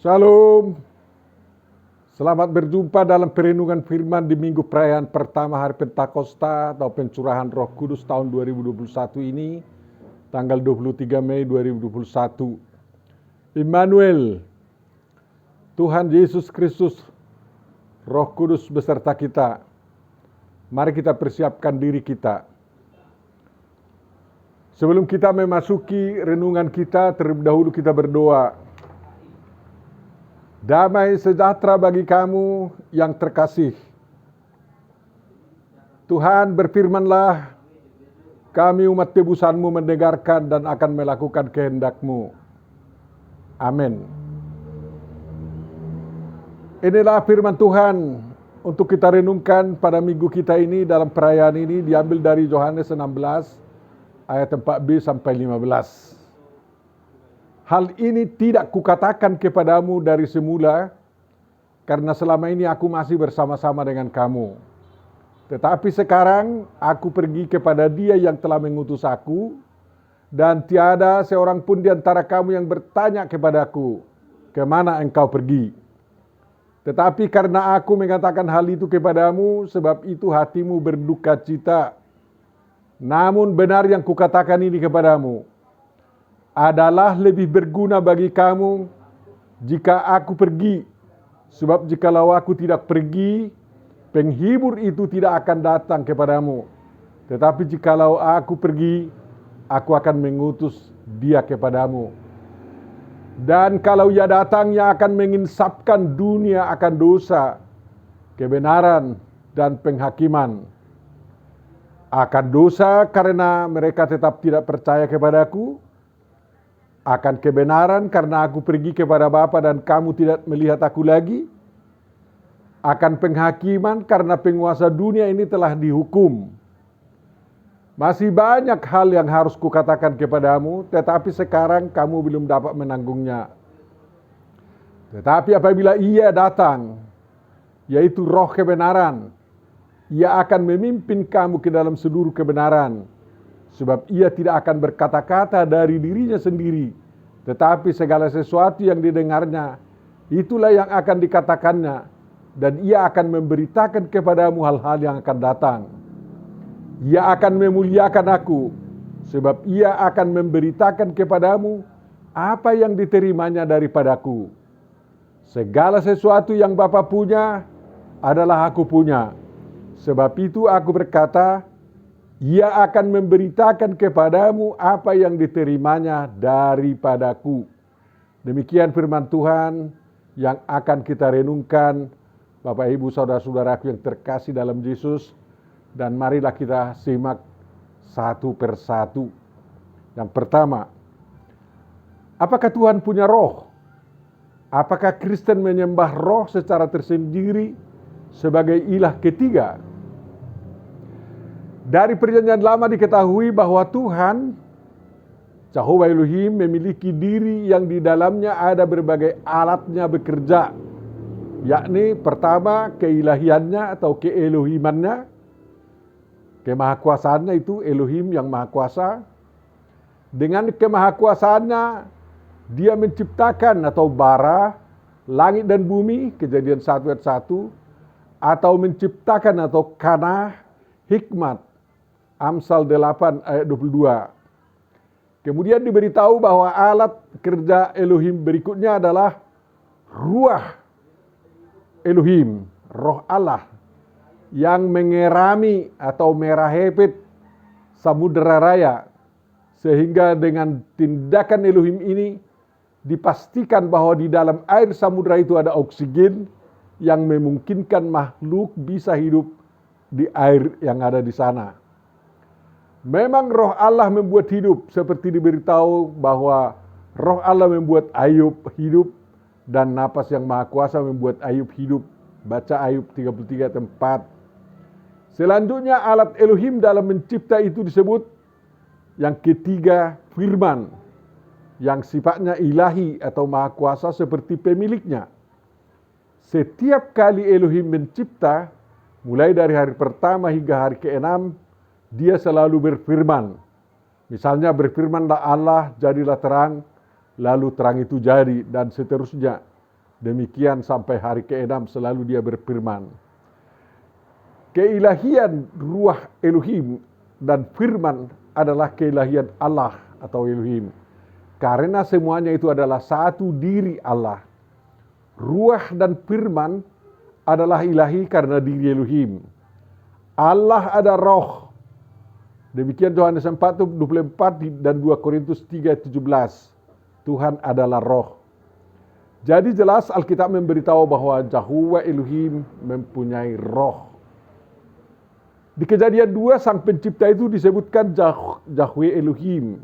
Shalom. Selamat berjumpa dalam perenungan firman di minggu perayaan pertama hari Pentakosta atau pencurahan Roh Kudus tahun 2021 ini, tanggal 23 Mei 2021. Immanuel, Tuhan Yesus Kristus, Roh Kudus beserta kita. Mari kita persiapkan diri kita. Sebelum kita memasuki renungan kita, terlebih dahulu kita berdoa. Damai sejahtera bagi kamu yang terkasih. Tuhan, berfirmanlah, kami umat tebusan-Mu mendengarkan dan akan melakukan kehendak-Mu. Amin. Inilah firman Tuhan untuk kita renungkan pada minggu kita ini dalam perayaan ini, diambil dari Yohanes 16 ayat 4b sampai 15. Hal ini tidak kukatakan kepadamu dari semula, karena selama ini aku masih bersama-sama dengan kamu. Tetapi sekarang aku pergi kepada Dia yang telah mengutus aku, dan tiada seorang pun di antara kamu yang bertanya kepadaku, kemana engkau pergi? Tetapi karena aku mengatakan hal itu kepadamu, sebab itu hatimu berduka cita. Namun benar yang kukatakan ini kepadamu, adalah lebih berguna bagi kamu jika aku pergi. Sebab jikalau aku tidak pergi, penghibur itu tidak akan datang kepadamu. Tetapi jikalau aku pergi, aku akan mengutus Dia kepadamu. Dan kalau Ia datang, Ia akan menginsapkan dunia akan dosa, kebenaran, dan penghakiman. Akan dosa karena mereka tetap tidak percaya kepadaku, akan kebenaran karena aku pergi kepada Bapa dan kamu tidak melihat aku lagi, akan penghakiman karena penguasa dunia ini telah dihukum. Masih banyak hal yang harus kukatakan kepadamu, tetapi sekarang kamu belum dapat menanggungnya. Tetapi apabila Ia datang, yaitu Roh kebenaran, Ia akan memimpin kamu ke dalam seluruh kebenaran. Sebab Ia tidak akan berkata-kata dari dirinya sendiri, tetapi segala sesuatu yang didengarnya, itulah yang akan dikatakannya, dan Ia akan memberitakan kepadamu hal-hal yang akan datang. Ia akan memuliakan aku, sebab Ia akan memberitakan kepadamu apa yang diterimanya daripadaku. Segala sesuatu yang Bapa punya adalah aku punya. Sebab itu aku berkata, Ia akan memberitakan kepadamu apa yang diterimanya daripadaku. Demikian firman Tuhan yang akan kita renungkan, Bapak Ibu Saudara-saudaraku yang terkasih dalam Yesus. Dan marilah kita simak satu persatu. Yang pertama, apakah Tuhan punya roh? Apakah Kristen menyembah roh secara tersendiri sebagai ilah ketiga? Dari perjanjian lama diketahui bahwa Tuhan, Jehovah Elohim, memiliki diri yang di dalamnya ada berbagai alatnya bekerja. Yakni pertama keilahiannya atau keelohimannya, kemahakuasaannya itu Elohim yang maha kuasa. Dengan kemahakuasaannya Dia menciptakan atau bara, langit dan bumi, Kejadian 1 ayat 1, atau menciptakan atau kanah, hikmat, Amsal 8 ayat 22. Kemudian diberitahu bahwa alat kerja Elohim berikutnya adalah Ruah Elohim, Roh Allah, yang mengerami atau merahepit samudera raya. Sehingga dengan tindakan Elohim ini dipastikan bahwa di dalam air samudera itu ada oksigen yang memungkinkan makhluk bisa hidup di air yang ada di sana. Memang Roh Allah membuat hidup, seperti diberitahu bahwa Roh Allah membuat Ayub hidup dan napas yang maha kuasa membuat Ayub hidup. Baca Ayub 33 tempat. Selanjutnya alat Elohim dalam mencipta itu disebut yang ketiga firman, yang sifatnya ilahi atau maha kuasa seperti pemiliknya. Setiap kali Elohim mencipta, mulai dari hari pertama hingga hari ke-6, Dia selalu berfirman. Misalnya berfirmanlah Allah, jadilah terang, lalu terang itu jadi, dan seterusnya. Demikian sampai hari ke-6 selalu dia berfirman. Keilahian ruah Elohim dan firman adalah keilahian Allah atau Elohim. Karena semuanya itu adalah satu diri Allah. Ruah dan firman adalah ilahi karena diri Elohim. Allah ada roh. Demikian Yohanes 4:24 dan 2 Korintus 3:17. Tuhan adalah roh. Jadi jelas Alkitab memberitahu bahwa Yahuwah Elohim mempunyai roh. Di Kejadian 2 sang pencipta itu disebutkan Yahuwah Elohim.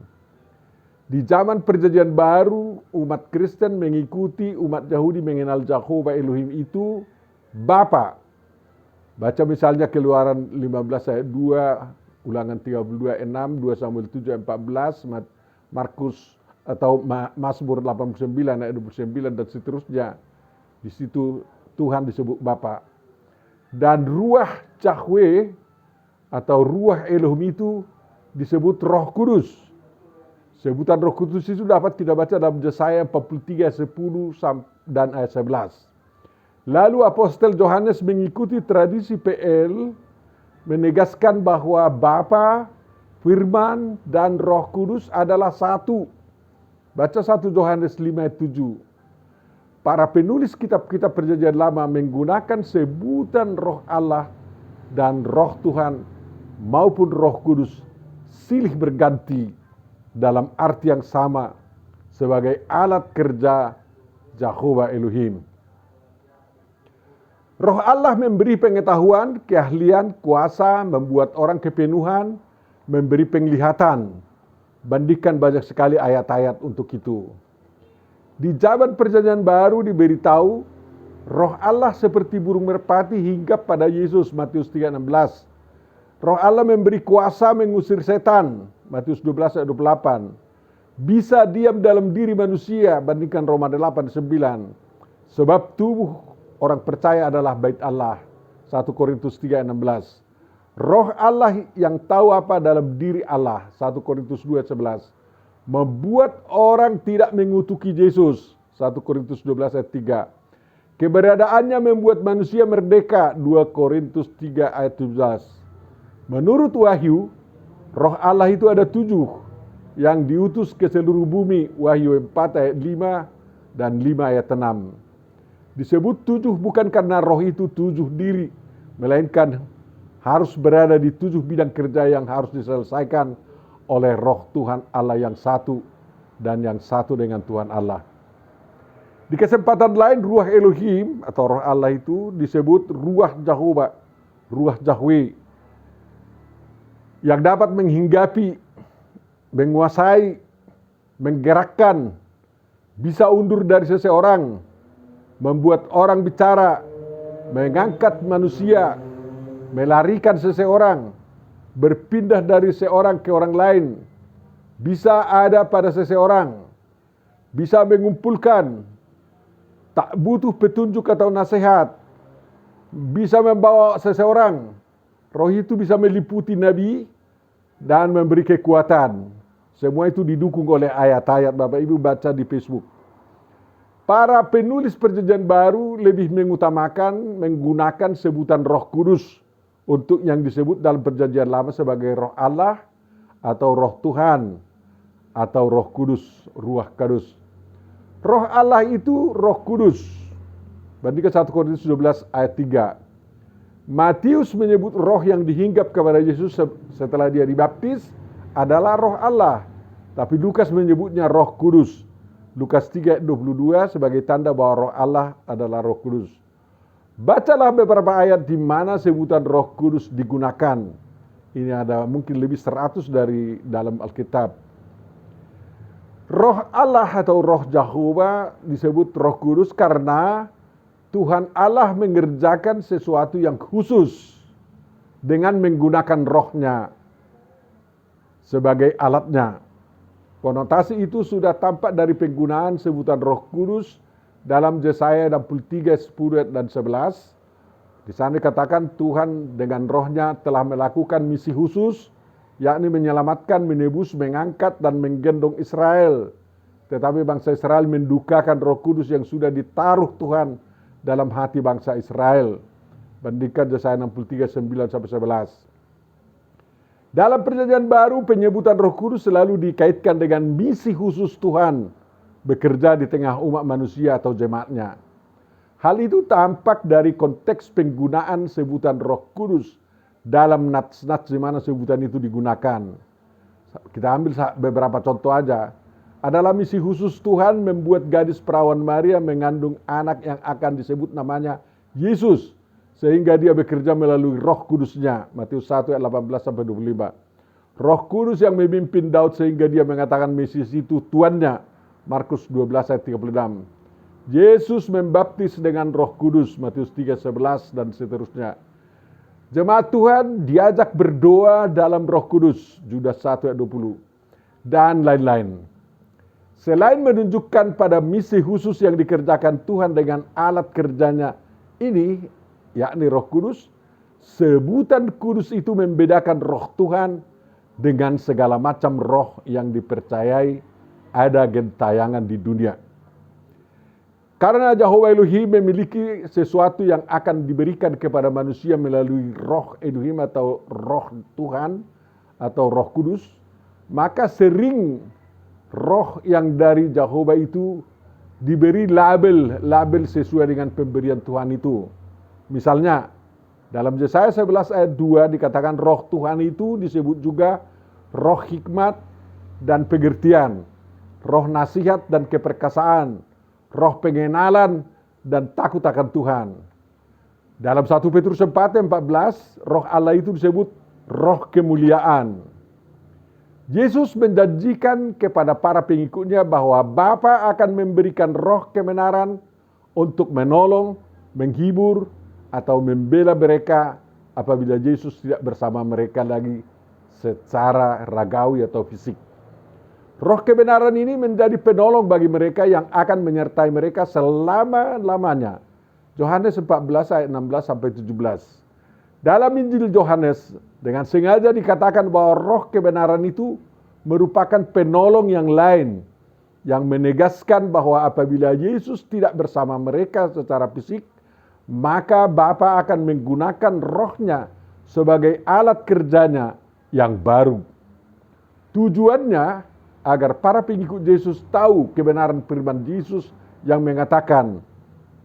Di zaman perjanjian baru umat Kristen mengikuti umat Yahudi mengenal Yahuwah Elohim itu Bapa. Baca misalnya Keluaran 15 ayat 2, Ulangan 32 ayat 6, 2 Samuel 7 ayat 14, Markus atau Mazmur 89 ayat 29 dan seterusnya. Di situ Tuhan disebut Bapa. Dan ruah Yahweh atau ruah Elohim itu disebut Roh Kudus. Sebutan Roh Kudus itu dapat kita baca dalam Yesaya 43 ayat 10 dan ayat 11. Lalu Apostel Yohanes mengikuti tradisi PL menegaskan bahwa Bapa, Firman dan Roh Kudus adalah satu. Baca 1 Yohanes 5 ayat 7. Para penulis kitab-kitab perjanjian lama menggunakan sebutan Roh Allah dan Roh Tuhan maupun Roh Kudus silih berganti dalam arti yang sama sebagai alat kerja Yahuwah Elohim. Roh Allah memberi pengetahuan, keahlian, kuasa, membuat orang kepenuhan, memberi penglihatan. Bandingkan banyak sekali ayat-ayat untuk itu. Di zaman perjanjian baru diberitahu, Roh Allah seperti burung merpati hinggap pada Yesus, Matius 3:16. Roh Allah memberi kuasa mengusir setan, Matius 12 ayat 28. Bisa diam dalam diri manusia, bandingkan Roma 8:9. Sebab tubuh orang percaya adalah bait Allah, 1 Korintus 3 ayat 16. Roh Allah yang tahu apa dalam diri Allah, 1 Korintus 2 ayat 11. Membuat orang tidak mengutuki Yesus, 1 Korintus 12 ayat 3. Keberadaannya membuat manusia merdeka, 2 Korintus 3 ayat 17. Menurut Wahyu, Roh Allah itu ada 7 yang diutus ke seluruh bumi, Wahyu 4 ayat 5 dan 5 ayat 6. Disebut 7 bukan karena roh itu 7 diri, melainkan harus berada di 7 bidang kerja yang harus diselesaikan oleh Roh Tuhan Allah yang satu dan yang satu dengan Tuhan Allah. Di kesempatan lain Ruah Elohim atau Roh Allah itu disebut Ruah Yahuwah, Ruah Yahweh, yang dapat menghinggapi, menguasai, menggerakkan, bisa undur dari seseorang, membuat orang bicara, mengangkat manusia, melarikan seseorang, berpindah dari seorang ke orang lain, bisa ada pada seseorang, bisa mengumpulkan, tak butuh petunjuk atau nasihat, bisa membawa seseorang. Roh itu bisa meliputi nabi dan memberi kekuatan. Semua itu didukung oleh ayat-ayat. Bapak Ibu baca di Facebook. Para penulis perjanjian baru lebih mengutamakan menggunakan sebutan Roh Kudus untuk yang disebut dalam perjanjian lama sebagai Roh Allah atau Roh Tuhan atau Roh Kudus, Ruah Kudus. Roh Allah itu Roh Kudus. Bandingkan 1 Korintus 12 ayat 3. Matius menyebut roh yang dihinggap kepada Yesus setelah dia dibaptis adalah Roh Allah. Tapi Lukas menyebutnya Roh Kudus. Lukas 3 ayat 22 sebagai tanda bahwa Roh Allah adalah Roh Kudus. Bacalah beberapa ayat di mana sebutan Roh Kudus digunakan. Ini ada mungkin lebih 100 dari dalam Alkitab. Roh Allah atau Roh Yahuwah disebut Roh Kudus karena Tuhan Allah mengerjakan sesuatu yang khusus dengan menggunakan rohnya sebagai alatnya. Konotasi itu sudah tampak dari penggunaan sebutan Roh Kudus dalam Yesaya 63, 10 dan 11. Di sana dikatakan Tuhan dengan rohnya telah melakukan misi khusus, yakni menyelamatkan, menebus, mengangkat dan menggendong Israel Tetapi bangsa Israel mendukakan Roh Kudus yang sudah ditaruh Tuhan dalam hati bangsa Israel. Bandingkan Yesaya 63, 9-11. Dalam perjanjian baru, penyebutan Roh Kudus selalu dikaitkan dengan misi khusus Tuhan bekerja di tengah umat manusia atau jemaatnya. Hal itu tampak dari konteks penggunaan sebutan Roh Kudus dalam nats-nats di mana sebutan itu digunakan. Kita ambil beberapa contoh aja. Adalah misi khusus Tuhan membuat gadis perawan Maria mengandung anak yang akan disebut namanya Yesus, sehingga dia bekerja melalui Roh Kudusnya. Matius 1 ayat 18-25. Roh Kudus yang memimpin Daud sehingga dia mengatakan Mesias itu tuannya. Markus 12 ayat 36. Yesus membaptis dengan Roh Kudus. Matius 3:11 dan seterusnya. Jemaat Tuhan diajak berdoa dalam Roh Kudus. Judas 1 ayat 20. Dan lain-lain. Selain menunjukkan pada misi khusus yang dikerjakan Tuhan dengan alat kerjanya ini, yakni Roh Kudus, sebutan kudus itu membedakan roh Tuhan dengan segala macam roh yang dipercayai ada gentayangan di dunia. Karena Jehovah Elohim memiliki sesuatu yang akan diberikan kepada manusia melalui roh Elohim atau roh Tuhan atau Roh Kudus, maka sering roh yang dari Jehovah itu diberi label sesuai dengan pemberian Tuhan itu. Misalnya, dalam Yesaya 11 ayat 2 dikatakan roh Tuhan itu disebut juga roh hikmat dan pengertian, roh nasihat dan keperkasaan, roh pengenalan dan takut akan Tuhan. Dalam 1 Petrus 4 ayat 14, roh Allah itu disebut roh kemuliaan. Yesus menjanjikan kepada para pengikutnya bahwa Bapa akan memberikan roh kebenaran untuk menolong, menghibur, atau membela mereka apabila Yesus tidak bersama mereka lagi secara ragawi atau fisik. Roh kebenaran ini menjadi penolong bagi mereka yang akan menyertai mereka selama-lamanya. Yohanes 14 ayat 16-17. Dalam Injil Yohanes dengan sengaja dikatakan bahwa roh kebenaran itu merupakan penolong yang lain yang menegaskan bahwa apabila Yesus tidak bersama mereka secara fisik, maka Bapa akan menggunakan rohnya sebagai alat kerjanya yang baru. Tujuannya agar para pengikut Yesus tahu kebenaran firman Yesus yang mengatakan,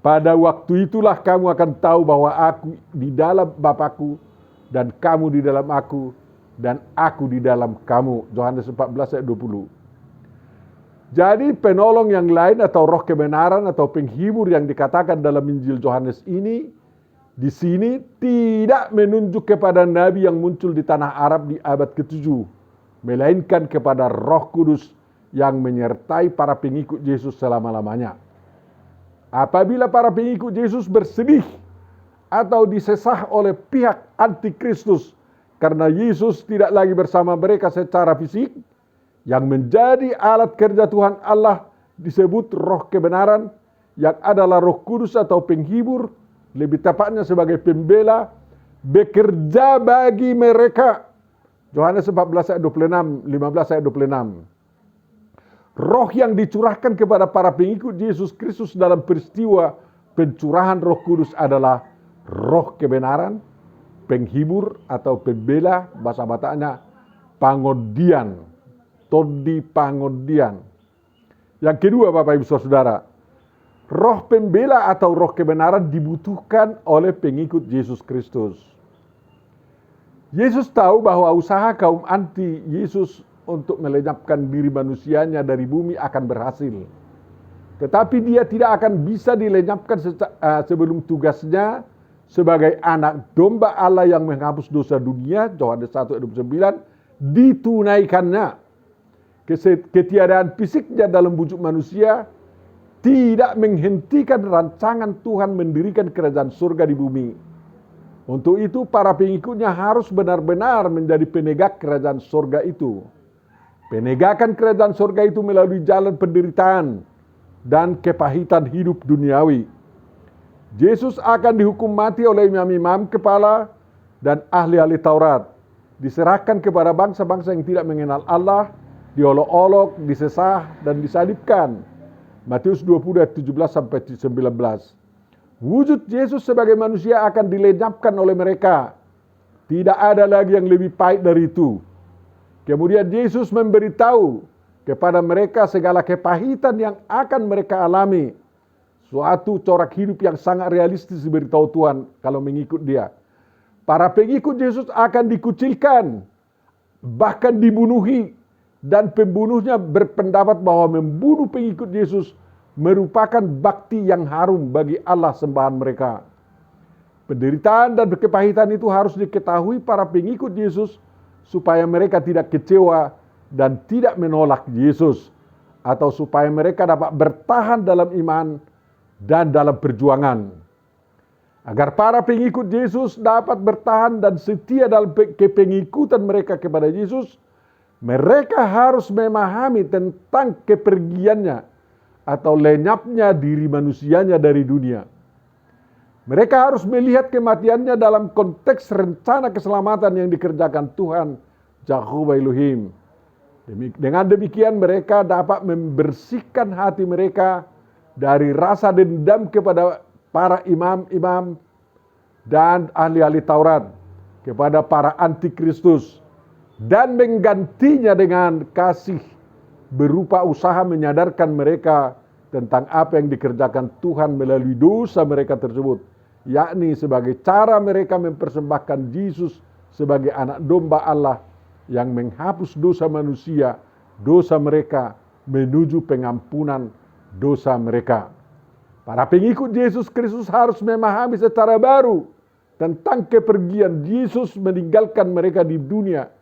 pada waktu itulah kamu akan tahu bahwa aku di dalam Bapa-Ku dan kamu di dalam aku dan aku di dalam kamu. Yohanes 14 ayat 20. Jadi penolong yang lain atau roh kebenaran atau penghibur yang dikatakan dalam Injil Yohanes ini di sini tidak menunjuk kepada nabi yang muncul di tanah Arab di abad ke-7, melainkan kepada Roh Kudus yang menyertai para pengikut Yesus selama-lamanya. Apabila para pengikut Yesus bersedih atau disesah oleh pihak antikristus karena Yesus tidak lagi bersama mereka secara fisik, yang menjadi alat kerja Tuhan Allah disebut roh kebenaran, yang adalah Roh Kudus atau penghibur, lebih tepatnya sebagai pembela, bekerja bagi mereka. Yohanes 14 ayat 26, 15 ayat 26. Roh yang dicurahkan kepada para pengikut Yesus Kristus dalam peristiwa pencurahan Roh Kudus adalah roh kebenaran, penghibur atau pembela, bahasa Bataknya pangodian, todi pangodian. Yang kedua, Bapak Ibu Saudara, roh pembela atau roh kebenaran dibutuhkan oleh pengikut Yesus Kristus. Yesus tahu bahwa usaha kaum anti Yesus untuk melenyapkan diri manusianya dari bumi akan berhasil. Tetapi dia tidak akan bisa dilenyapkan sebelum tugasnya sebagai anak domba Allah yang menghapus dosa dunia, Yohanes 1 ayat 29, ditunaikannya. Ketiadaan fisiknya dalam wujud manusia tidak menghentikan rancangan Tuhan mendirikan kerajaan surga di bumi. Untuk itu para pengikutnya harus benar-benar menjadi penegak kerajaan surga itu. Penegakan kerajaan surga itu melalui jalan penderitaan dan kepahitan hidup duniawi. Yesus akan dihukum mati oleh imam-imam kepala dan ahli-ahli Taurat, diserahkan kepada bangsa-bangsa yang tidak mengenal Allah, diolok-olok, disesah, dan disalibkan. Matius 20 ayat 17 sampai 19. Wujud Yesus sebagai manusia akan dilenyapkan oleh mereka. Tidak ada lagi yang lebih pahit dari itu. Kemudian Yesus memberitahu kepada mereka segala kepahitan yang akan mereka alami. Suatu corak hidup yang sangat realistis diberitahu Tuhan kalau mengikut Dia. Para pengikut Yesus akan dikucilkan, bahkan dibunuhi. Dan pembunuhnya berpendapat bahwa membunuh pengikut Yesus merupakan bakti yang harum bagi Allah sembahan mereka. Penderitaan dan kepahitan itu harus diketahui para pengikut Yesus supaya mereka tidak kecewa dan tidak menolak Yesus, atau supaya mereka dapat bertahan dalam iman dan dalam perjuangan. Agar para pengikut Yesus dapat bertahan dan setia dalam kepengikutan mereka kepada Yesus, mereka harus memahami tentang kepergiannya atau lenyapnya diri manusianya dari dunia. Mereka harus melihat kematiannya dalam konteks rencana keselamatan yang dikerjakan Tuhan Jehovah Elohim. Dengan demikian mereka dapat membersihkan hati mereka dari rasa dendam kepada para imam-imam dan ahli-ahli Taurat, kepada para antikristus, dan menggantinya dengan kasih berupa usaha menyadarkan mereka tentang apa yang dikerjakan Tuhan melalui dosa mereka tersebut, yakni sebagai cara mereka mempersembahkan Yesus sebagai anak domba Allah yang menghapus dosa manusia, dosa mereka menuju pengampunan dosa mereka. Para pengikut Yesus Kristus harus memahami secara baru tentang kepergian Yesus meninggalkan mereka di dunia.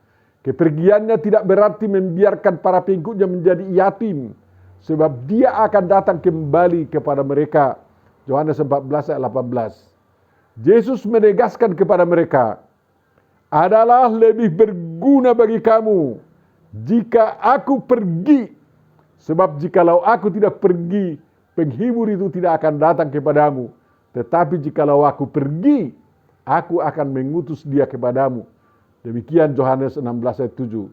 Kepergiannya tidak berarti membiarkan para pengikutnya menjadi yatim, sebab Dia akan datang kembali kepada mereka. Yohanes 14 ayat 18. Yesus menegaskan kepada mereka, adalah lebih berguna bagi kamu jika aku pergi, sebab jikalau aku tidak pergi, penghibur itu tidak akan datang kepadamu. Tetapi jikalau aku pergi, aku akan mengutus Dia kepadamu. Demikian Yohanes 16 ayat 7.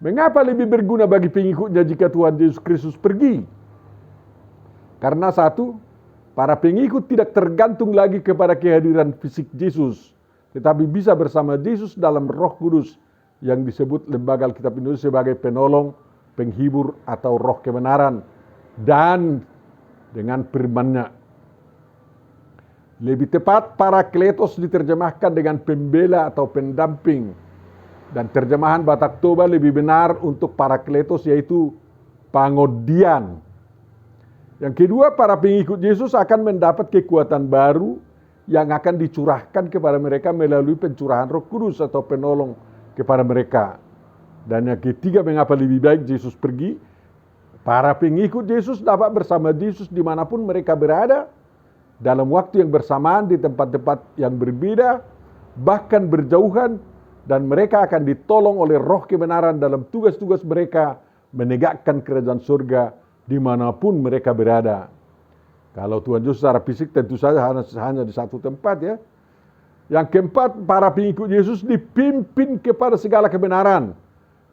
Mengapa lebih berguna bagi pengikutnya jika Tuhan Yesus Kristus pergi? Karena satu, para pengikut tidak tergantung lagi kepada kehadiran fisik Yesus, tetapi bisa bersama Yesus dalam Roh Kudus yang disebut Lembaga Alkitab Indonesia sebagai penolong, penghibur atau roh kebenaran, dan dengan firman-Nya. Lebih tepat, parakletos diterjemahkan dengan pembela atau pendamping. Dan terjemahan Batak Toba lebih benar untuk parakletos yaitu pangodian. Yang kedua, para pengikut Yesus akan mendapat kekuatan baru yang akan dicurahkan kepada mereka melalui pencurahan Roh Kudus atau penolong kepada mereka. Dan yang ketiga, mengapa lebih baik Yesus pergi? Para pengikut Yesus dapat bersama Yesus dimanapun mereka berada, dalam waktu yang bersamaan di tempat-tempat yang berbeda, bahkan berjauhan, dan mereka akan ditolong oleh roh kebenaran dalam tugas-tugas mereka menegakkan kerajaan surga dimanapun mereka berada. Kalau Tuhan Yesus secara fisik tentu saja hanya di satu tempat ya. Yang keempat, para pengikut Yesus dipimpin kepada segala kebenaran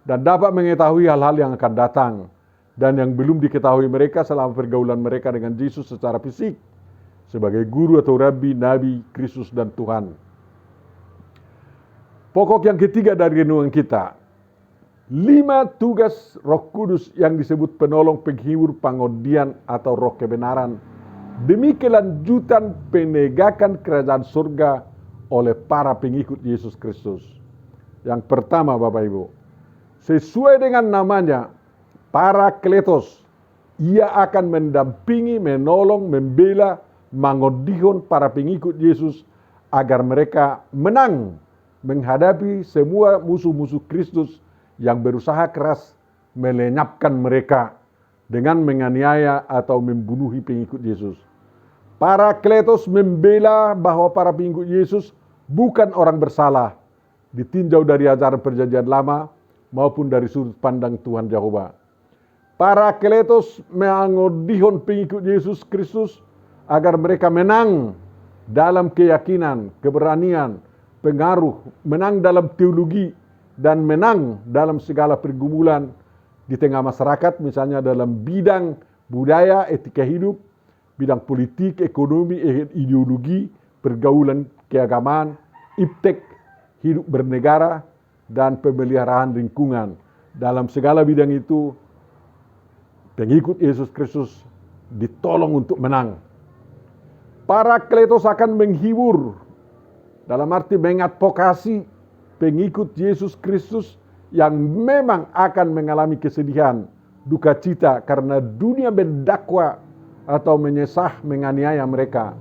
dan dapat mengetahui hal-hal yang akan datang dan yang belum diketahui mereka selama pergaulan mereka dengan Yesus secara fisik sebagai guru atau rabi, nabi, Kristus dan Tuhan. Pokok yang ketiga dari renungan kita, 5 tugas Roh Kudus yang disebut penolong, penghibur, pangodian atau roh kebenaran demi kelanjutan penegakan kerajaan surga oleh para pengikut Yesus Kristus. Yang pertama, Bapak Ibu, sesuai dengan namanya, parakletos, ia akan mendampingi, menolong, membela, mangodihon para pengikut Yesus agar mereka menang menghadapi semua musuh-musuh Kristus yang berusaha keras melenyapkan mereka dengan menganiaya atau membunuhi pengikut Yesus. Parakletos membela bahwa para pengikut Yesus bukan orang bersalah, ditinjau dari ajaran perjanjian lama maupun dari sudut pandang Tuhan Jehovah. Parakletos mengodihon pengikut Yesus Kristus agar mereka menang dalam keyakinan, keberanian, pengaruh, menang dalam teologi, dan menang dalam segala pergumulan di tengah masyarakat, misalnya dalam bidang budaya, etika hidup, bidang politik, ekonomi, ideologi, pergaulan keagamaan, iptek, hidup bernegara, dan pemeliharaan lingkungan. Dalam segala bidang itu, pengikut Yesus Kristus ditolong untuk menang. Parakletos akan menghibur, dalam arti mengadvokasi pengikut Yesus Kristus yang memang akan mengalami kesedihan, duka cita karena dunia mendakwa atau menyesah menganiaya mereka.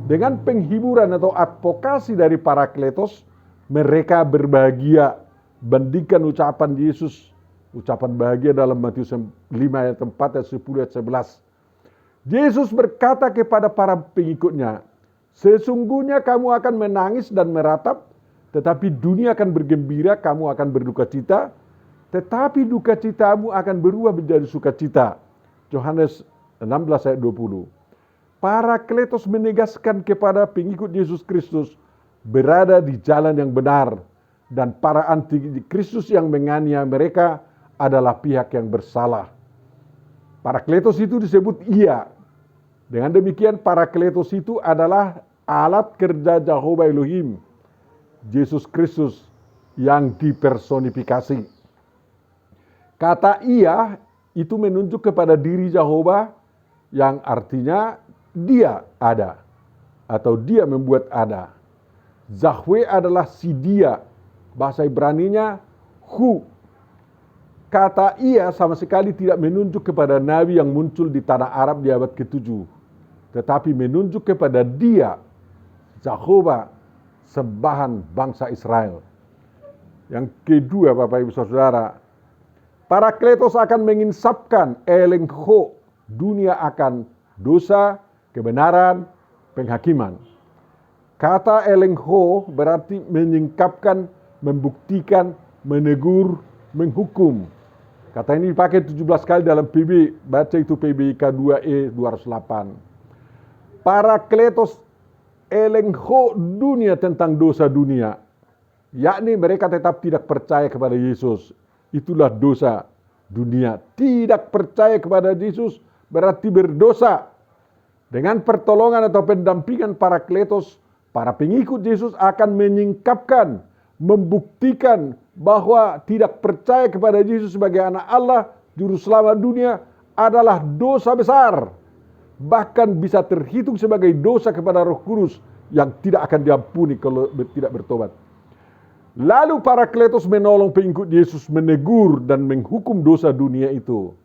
Dengan penghiburan atau advokasi dari Parakletos, mereka berbahagia. Bandingkan ucapan Yesus, ucapan bahagia dalam Matius 5 ayat 4 ayat 10 ayat 11. Yesus berkata kepada para pengikutnya, sesungguhnya kamu akan menangis dan meratap, tetapi dunia akan bergembira, kamu akan berduka cita, tetapi duka citamu akan berubah menjadi sukacita. Yohanes 16 ayat 20. Parakletos menegaskan kepada pengikut Yesus Kristus berada di jalan yang benar, dan para anti Kristus yang menganiaya mereka adalah pihak yang bersalah. Parakletos itu disebut ia. Dengan demikian Parakletos itu adalah alat kerja Jehovah Elohim, Yesus Kristus yang dipersonifikasi. Kata ia itu menunjuk kepada diri Jehovah yang artinya dia ada atau dia membuat ada. Zahwe adalah si dia, bahasa Ibraninya hu. Kata ia sama sekali tidak menunjuk kepada nabi yang muncul di tanah Arab di abad ke-7, tetapi menunjuk kepada dia, Jehovah, sembahan bangsa Israel. Yang kedua, Bapak Ibu Saudara, Parakletos akan menginsapkan elengho dunia akan dosa, kebenaran, penghakiman. Kata elengho berarti menyingkapkan, membuktikan, menegur, menghukum. Kata ini dipakai 17 kali dalam PB, baca itu PBIK 2E 208. Parakletos elengho dunia tentang dosa dunia, yakni mereka tetap tidak percaya kepada Yesus. Itulah dosa dunia. Tidak percaya kepada Yesus berarti berdosa. Dengan pertolongan atau pendampingan Parakletos, para pengikut Yesus akan menyingkapkan, membuktikan bahwa tidak percaya kepada Yesus sebagai anak Allah, juru selamat dunia adalah dosa besar. Bahkan bisa terhitung sebagai dosa kepada Roh Kudus yang tidak akan diampuni kalau tidak bertobat. Lalu Parakletos menolong pengikut Yesus menegur dan menghukum dosa dunia itu.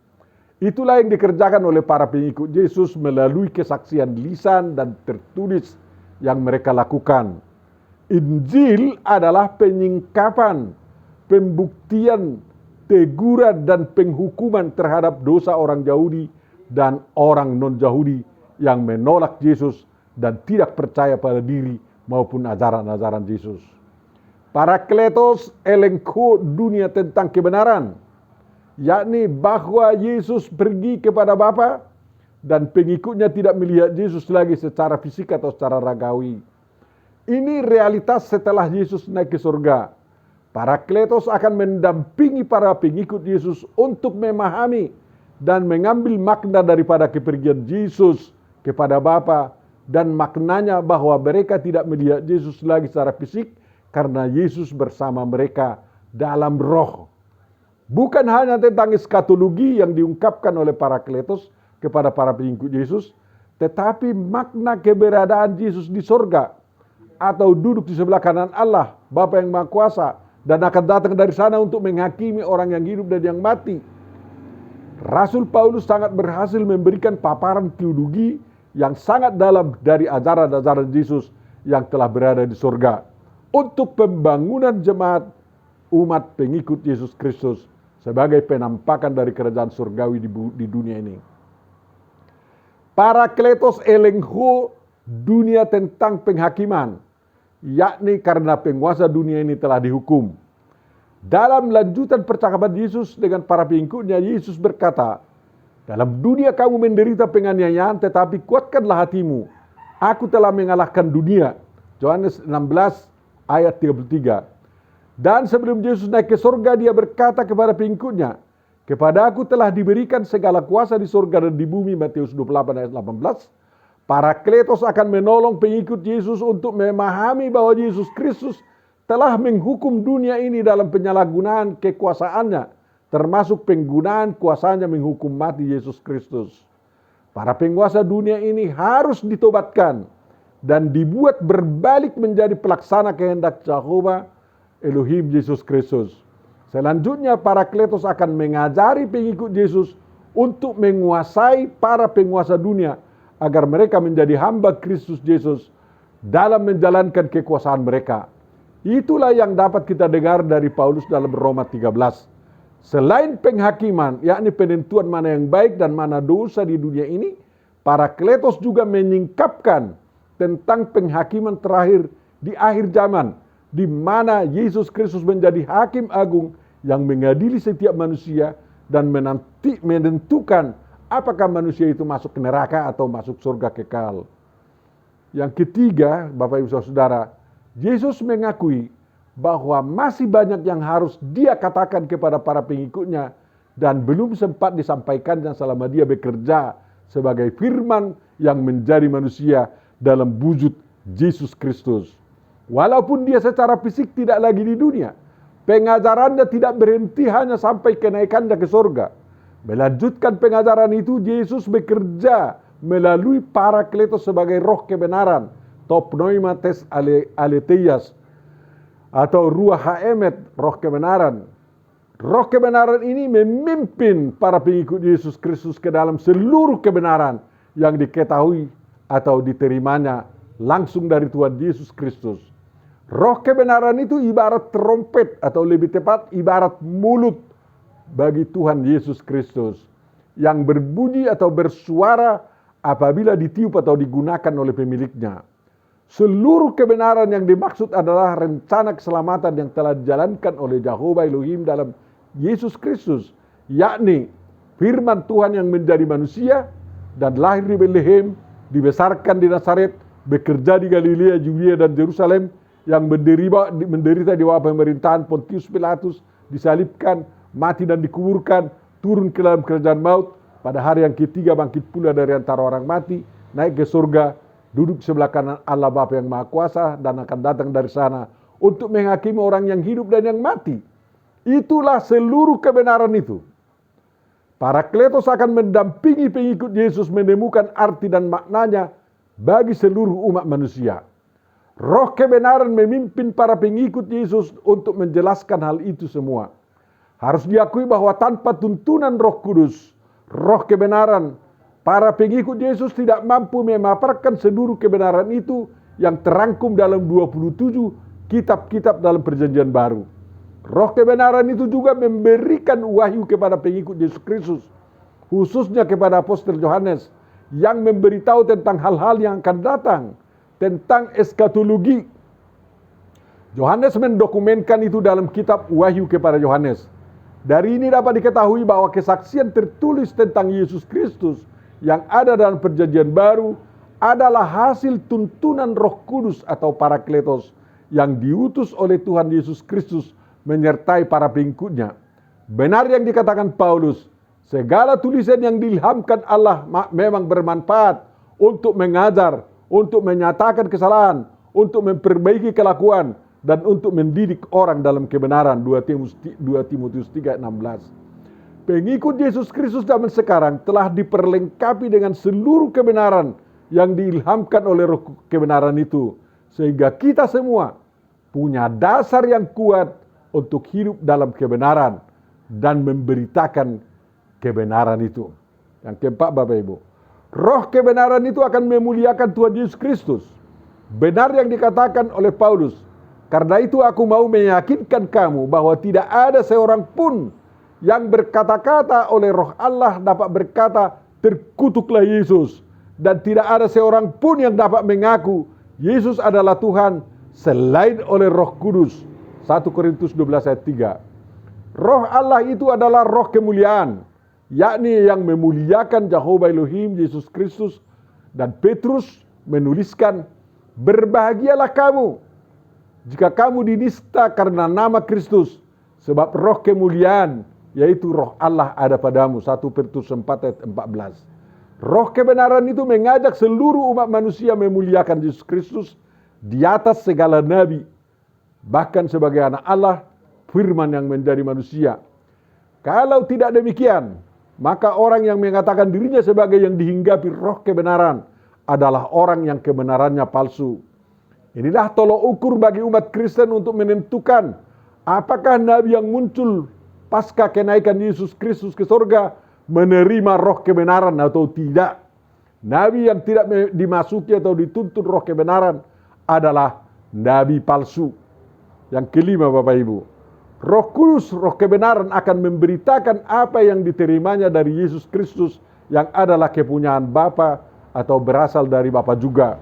Itulah yang dikerjakan oleh para pengikut Yesus melalui kesaksian lisan dan tertulis yang mereka lakukan. Injil adalah penyingkapan, pembuktian, teguran dan penghukuman terhadap dosa orang Yahudi dan orang non-Yahudi yang menolak Yesus dan tidak percaya pada diri maupun ajaran-ajaran Yesus. Parakletos elengho dunia tentang kebenaran, yakni bahwa Yesus pergi kepada Bapa dan pengikutnya tidak melihat Yesus lagi secara fisik atau secara ragawi. Ini realitas setelah Yesus naik ke surga. Parakletos akan mendampingi para pengikut Yesus untuk memahami dan mengambil makna daripada kepergian Yesus kepada Bapa, dan maknanya bahwa mereka tidak melihat Yesus lagi secara fisik karena Yesus bersama mereka dalam roh. Bukan hanya tentang eskatologi yang diungkapkan oleh Parakletos kepada para pengikut Yesus, tetapi makna keberadaan Yesus di sorga atau duduk di sebelah kanan Allah, Bapa yang Maha Kuasa, dan akan datang dari sana untuk menghakimi orang yang hidup dan yang mati. Rasul Paulus sangat berhasil memberikan paparan teologi yang sangat dalam dari ajaran-ajaran Yesus yang telah berada di sorga untuk pembangunan jemaat umat pengikut Yesus Kristus sebagai penampakan dari kerajaan surgawi di dunia ini. Parakletos elengho dunia tentang penghakiman, yakni karena penguasa dunia ini telah dihukum. Dalam lanjutan percakapan Yesus dengan para pengikutnya, Yesus berkata, dalam dunia kamu menderita penganiayaan, tetapi kuatkanlah hatimu. Aku telah mengalahkan dunia. Yohanes 16 ayat 33. Dan sebelum Yesus naik ke surga, dia berkata kepada pengikutnya, Kepadaku telah diberikan segala kuasa di surga dan di bumi, Matius 28 ayat 18. Parakletos akan menolong pengikut Yesus untuk memahami bahwa Yesus Kristus telah menghukum dunia ini dalam penyalahgunaan kekuasaannya, termasuk penggunaan kuasanya menghukum mati Yesus Kristus. Para penguasa dunia ini harus ditobatkan dan dibuat berbalik menjadi pelaksana kehendak Jehovah Elohim Yesus Kristus. Selanjutnya Parakletos akan mengajari pengikut Yesus untuk menguasai para penguasa dunia agar mereka menjadi hamba Kristus Yesus dalam menjalankan kekuasaan mereka. Itulah yang dapat kita dengar dari Paulus dalam Roma 13. Selain penghakiman, yakni penentuan mana yang baik dan mana dosa di dunia ini, Parakletos juga menyingkapkan tentang penghakiman terakhir di akhir zaman, di mana Yesus Kristus menjadi hakim agung yang mengadili setiap manusia dan menentukan apakah manusia itu masuk ke neraka atau masuk surga kekal. Yang ketiga, Bapak Ibu Saudara, Yesus mengakui bahwa masih banyak yang harus dia katakan kepada para pengikutnya dan belum sempat disampaikannya selama dia bekerja sebagai firman yang menjadi manusia dalam wujud Yesus Kristus. Walaupun dia secara fisik tidak lagi di dunia, pengajarannya tidak berhenti hanya sampai kenaikannya ke surga. Melanjutkan pengajaran itu, Yesus bekerja melalui Parakletos sebagai roh kebenaran, Topnoimates Aleteias, atau Ruach Haemet, roh kebenaran. Roh kebenaran ini memimpin para pengikut Yesus Kristus ke dalam seluruh kebenaran yang diketahui atau diterimanya langsung dari Tuhan Yesus Kristus. Roh kebenaran itu ibarat trompet, atau lebih tepat ibarat mulut bagi Tuhan Yesus Kristus yang berbunyi atau bersuara apabila ditiup atau digunakan oleh pemiliknya. Seluruh kebenaran yang dimaksud adalah rencana keselamatan yang telah dijalankan oleh Jehovah Elohim dalam Yesus Kristus, yakni firman Tuhan yang menjadi manusia dan lahir di Bethlehem, dibesarkan di Nazaret, bekerja di Galilea, Judea dan Yerusalem, yang menderita di bawah pemerintahan Pontius Pilatus, disalibkan, mati dan dikuburkan, turun ke dalam kerajaan maut, pada hari yang ketiga bangkit pula dari antara orang mati, naik ke surga, duduk sebelah kanan Allah Bapa yang Maha Kuasa, dan akan datang dari sana untuk menghakimi orang yang hidup dan yang mati. Itulah seluruh kebenaran itu. Parakletos akan mendampingi pengikut Yesus menemukan arti dan maknanya bagi seluruh umat manusia. Roh kebenaran memimpin para pengikut Yesus untuk menjelaskan hal itu semua. Harus diakui bahwa tanpa tuntunan Roh Kudus, roh kebenaran, para pengikut Yesus tidak mampu memaparkan seluruh kebenaran itu yang terangkum dalam 27 kitab-kitab dalam Perjanjian Baru. Roh kebenaran itu juga memberikan wahyu kepada pengikut Yesus Kristus, khususnya kepada Apostel Yohanes, yang memberitahu tentang hal-hal yang akan datang, tentang eskatologi. Yohanes mendokumenkan itu dalam kitab Wahyu kepada Yohanes. Dari ini dapat diketahui bahwa kesaksian tertulis tentang Yesus Kristus yang ada dalam Perjanjian Baru adalah hasil tuntunan Roh Kudus atau Parakletos yang diutus oleh Tuhan Yesus Kristus menyertai para pengikutnya. Benar yang dikatakan Paulus, segala tulisan yang diilhamkan Allah memang bermanfaat untuk mengajar, untuk menyatakan kesalahan, untuk memperbaiki kelakuan, dan untuk mendidik orang dalam kebenaran. 2 Timotius 3:16. Pengikut Yesus Kristus zaman sekarang telah diperlengkapi dengan seluruh kebenaran yang diilhamkan oleh roh kebenaran itu, sehingga kita semua punya dasar yang kuat untuk hidup dalam kebenaran dan memberitakan kebenaran itu. Yang keempat, Bapak Ibu, roh kebenaran itu akan memuliakan Tuhan Yesus Kristus. Benar yang dikatakan oleh Paulus, karena itu aku mau meyakinkan kamu bahwa tidak ada seorang pun yang berkata-kata oleh roh Allah dapat berkata, terkutuklah Yesus. Dan tidak ada seorang pun yang dapat mengaku Yesus adalah Tuhan selain oleh Roh Kudus. 1 Korintus 12 ayat 3. Roh Allah itu adalah roh kemuliaan, yakni yang memuliakan Jehovah Elohim Yesus Kristus. Dan Petrus menuliskan, berbahagialah kamu jika kamu dinista karena nama Kristus, sebab roh kemuliaan yaitu roh Allah ada padamu. 1 Petrus 4 ayat 14. Roh kebenaran itu mengajak seluruh umat manusia memuliakan Yesus Kristus di atas segala nabi, bahkan sebagai anak Allah, firman yang menjadi manusia. Kalau tidak demikian, maka orang yang mengatakan dirinya sebagai yang dihinggapi roh kebenaran adalah orang yang kebenarannya palsu. Inilah tolok ukur bagi umat Kristen untuk menentukan apakah nabi yang muncul pasca kenaikan Yesus Kristus ke surga menerima roh kebenaran atau tidak. Nabi yang tidak dimasuki atau dituntun roh kebenaran adalah nabi palsu. Yang kelima, Bapak Ibu, Roh Kudus, roh kebenaran akan memberitakan apa yang diterimanya dari Yesus Kristus yang adalah kepunyaan Bapa atau berasal dari Bapa juga.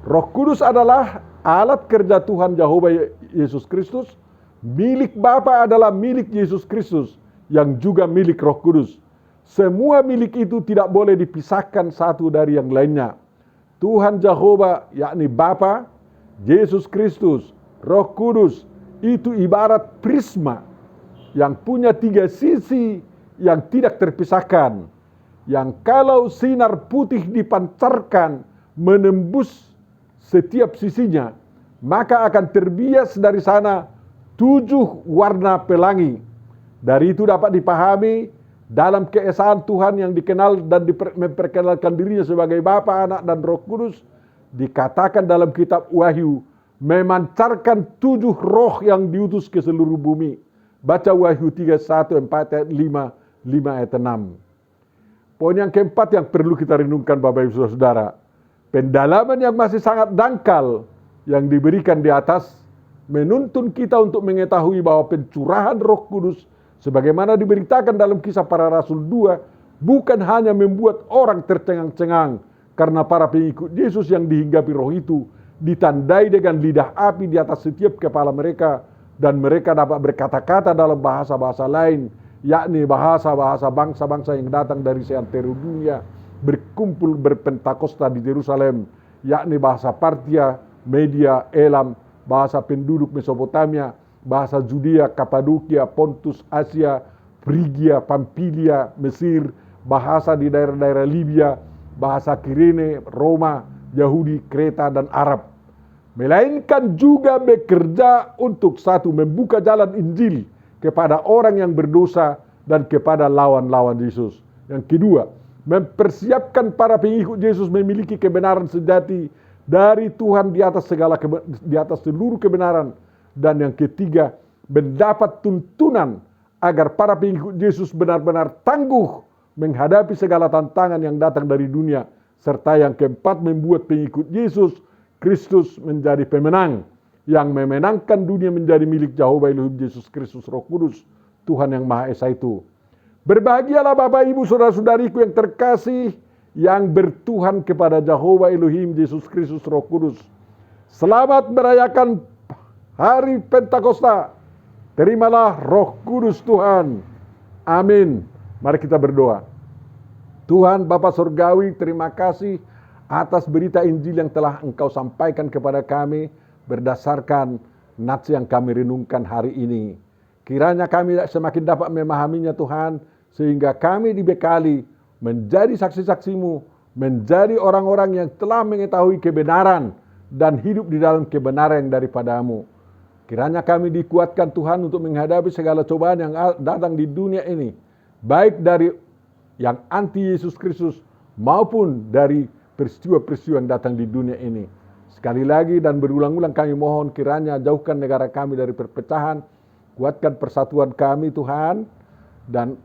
Roh Kudus adalah alat kerja Tuhan Yahova Yesus Kristus. Milik Bapa adalah milik Yesus Kristus yang juga milik Roh Kudus. Semua milik itu tidak boleh dipisahkan satu dari yang lainnya. Tuhan Yahova, yakni Bapa, Yesus Kristus, Roh Kudus, itu ibarat prisma yang punya 3 sisi yang tidak terpisahkan. Yang kalau sinar putih dipancarkan menembus setiap sisinya, maka akan terbias dari sana 7 warna pelangi. Dari itu dapat dipahami dalam keesaan Tuhan yang dikenal dan memperkenalkan dirinya sebagai Bapa, Anak, dan Roh Kudus, dikatakan dalam kitab Wahyu, memancarkan 7 roh yang diutus ke seluruh bumi. Baca Wahyu 3:1, 4 ayat 5, 5 ayat 6. Poin yang keempat yang perlu kita renungkan, Bapak Ibu Saudara, pendalaman yang masih sangat dangkal yang diberikan di atas menuntun kita untuk mengetahui bahwa pencurahan Roh Kudus sebagaimana diberitakan dalam Kisah Para Rasul 2 bukan hanya membuat orang tercengang-cengang karena para pengikut Yesus yang dihinggapi roh itu ditandai dengan lidah api di atas setiap kepala mereka, dan mereka dapat berkata-kata dalam bahasa-bahasa lain, yakni bahasa-bahasa bangsa-bangsa yang datang dari seantero dunia berkumpul berpentakosta di Yerusalem, yakni bahasa Partia, Media, Elam, bahasa penduduk Mesopotamia, bahasa Judea, Kapadokia, Pontus, Asia, Frigia, Pamfilia, Mesir, bahasa di daerah-daerah Libya, bahasa Kirene, Roma, Yahudi, Kreta, dan Arab. Melainkan juga bekerja untuk satu, membuka jalan Injil kepada orang yang berdosa dan kepada lawan-lawan Yesus. Yang kedua, mempersiapkan para pengikut Yesus memiliki kebenaran sejati dari Tuhan di atas seluruh kebenaran. Dan yang ketiga, mendapat tuntunan agar para pengikut Yesus benar-benar tangguh menghadapi segala tantangan yang datang dari dunia. Serta yang keempat, membuat pengikut Yesus Kristus menjadi pemenang yang memenangkan dunia menjadi milik Jehovah Elohim Yesus Kristus Roh Kudus, Tuhan yang Maha Esa itu. Berbahagialah Bapak Ibu Saudara-saudariku yang terkasih, yang bertuhan kepada Jehovah Elohim Yesus Kristus Roh Kudus. Selamat merayakan Hari Pentakosta. Terimalah Roh Kudus Tuhan. Amin. Mari kita berdoa. Tuhan Bapa Surgawi, terima kasih atas berita Injil yang telah Engkau sampaikan kepada kami berdasarkan nats yang kami renungkan hari ini. Kiranya kami semakin dapat memahaminya Tuhan, sehingga kami dibekali menjadi saksi-saksi-Mu, menjadi orang-orang yang telah mengetahui kebenaran dan hidup di dalam kebenaran yang daripada-Mu. Kiranya kami dikuatkan Tuhan untuk menghadapi segala cobaan yang datang di dunia ini, baik dari yang anti Yesus Kristus maupun dari peristiwa-peristiwa yang datang di dunia ini. Sekali lagi dan berulang-ulang kami mohon, kiranya jauhkan negara kami dari perpecahan, kuatkan persatuan kami Tuhan, dan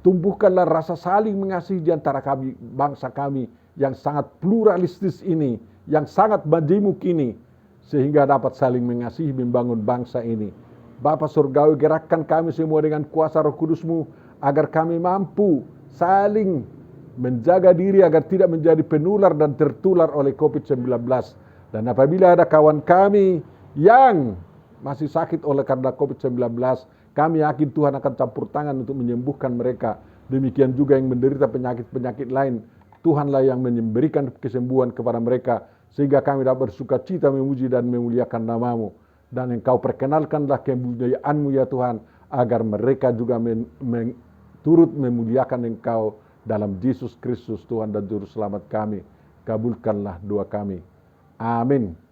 tumbuhkanlah rasa saling mengasihi di antara kami, bangsa kami yang sangat pluralistis ini, yang sangat majemuk ini, sehingga dapat saling mengasihi membangun bangsa ini. Bapa Surgawi, gerakkan kami semua dengan kuasa Roh Kudus-Mu, agar kami mampu saling menjaga diri agar tidak menjadi penular dan tertular oleh COVID-19. Dan apabila ada kawan kami yang masih sakit oleh karena COVID-19, kami yakin Tuhan akan campur tangan untuk menyembuhkan mereka. Demikian juga yang menderita penyakit-penyakit lain, Tuhanlah yang memberikan kesembuhan kepada mereka, sehingga kami dapat bersuka cita memuji dan memuliakan nama-Mu. Dan Engkau perkenalkanlah kemujaan-Mu ya Tuhan, agar mereka juga turut memuliakan Engkau dalam Yesus Kristus Tuhan dan Juru Selamat kami. Kabulkanlah doa kami. Amin.